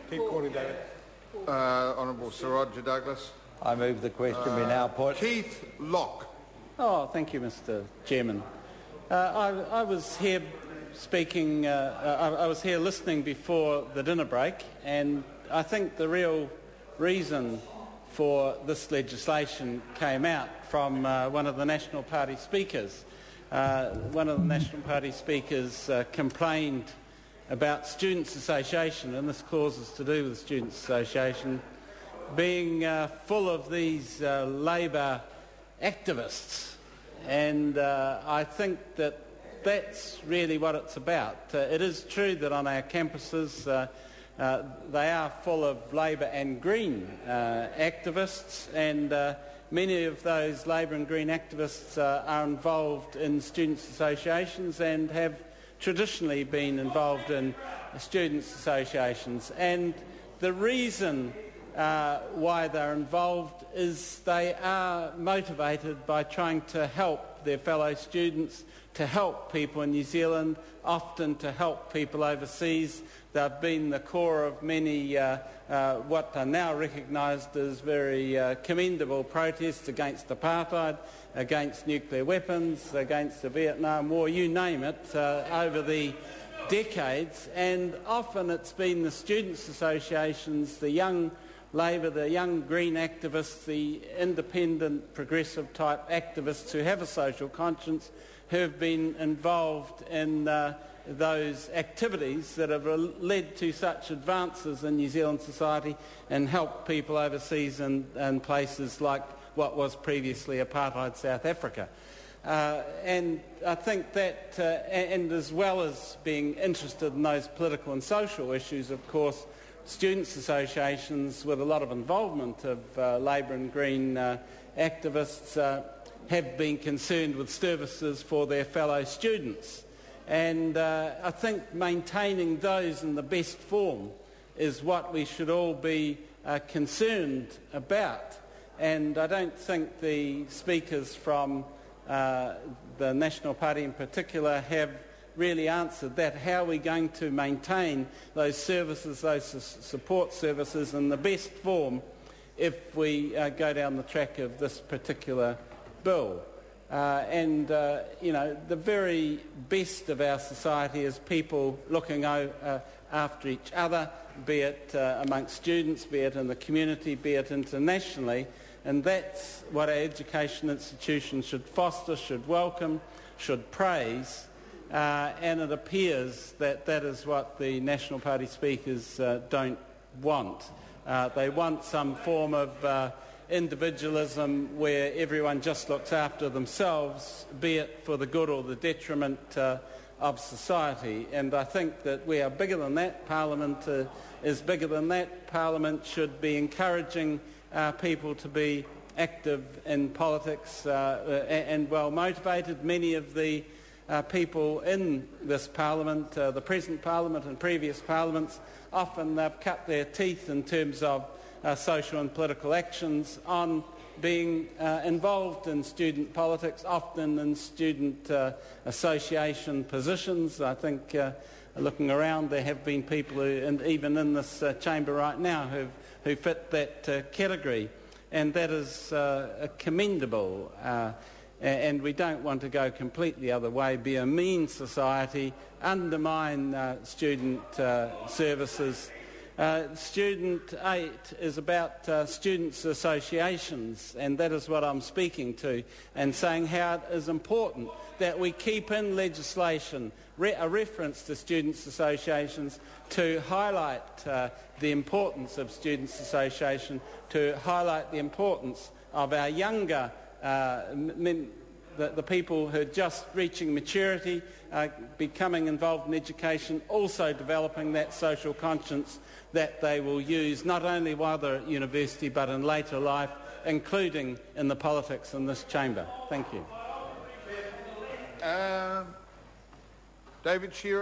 Keep calling, David. Honourable Sir Roger Douglas. I move the question be now put. Keith Locke. Oh, thank you, Mr. Chairman. I was here speaking, I was here listening before the dinner break, and I think the real reason for this legislation came out from one of the National Party speakers. One of the National Party speakers complained about Students' Association, and this clause is to do with Students' Association, being full of these Labor activists. And I think that that's really what it's about. It is true that on our campuses they are full of Labor and Green activists, and many of those Labor and Green activists are involved in students' associations and have traditionally been involved in students' associations. And the reason why they're involved is they are motivated by trying to help their fellow students, to help people in New Zealand, often to help people overseas. They've been the core of many what are now recognised as very commendable protests against apartheid, against nuclear weapons, against the Vietnam War, you name it, over the decades. And often it's been the students' associations, the young Labor, the young Green activists, the independent progressive type activists who have a social conscience, who have been involved in those activities that have led to such advances in New Zealand society and helped people overseas in places like what was previously apartheid South Africa. And I think that, and as well as being interested in those political and social issues, of course, students' associations with a lot of involvement of Labor and Green activists have been concerned with services for their fellow students. And I think maintaining those in the best form is what we should all be concerned about. And I don't think the speakers from the National Party in particular have really answered that. How are we going to maintain those services, those support services in the best form if we go down the track of this particular bill? You know, the very best of our society is people looking after each other, be it amongst students, be it in the community, be it internationally, and that's what our education institutions should foster, should welcome, should praise, and it appears that that is what the National Party speakers don't want. They want some form of individualism where everyone just looks after themselves, be it for the good or the detriment of society. And I think that we are bigger than that. Parliament is bigger than that. Parliament should be encouraging people to be active in politics and well motivated. Many of the people in this Parliament, the present Parliament and previous Parliaments, often they've cut their teeth in terms of social and political actions on being involved in student politics, often in student association positions. I think looking around there have been people who, and even in this chamber right now, who fit that category, and that is commendable. And we don't want to go completely the other way, be a mean society, undermine student services. Student 8 is about students' associations, and that is what I'm speaking to, and saying how it is important that we keep in legislation a reference to students' associations to highlight the importance of students' association, to highlight the importance of our younger the people who are just reaching maturity, becoming involved in education, also developing that social conscience that they will use not only while they're at university but in later life, including in the politics in this chamber. Thank you. David Shearer.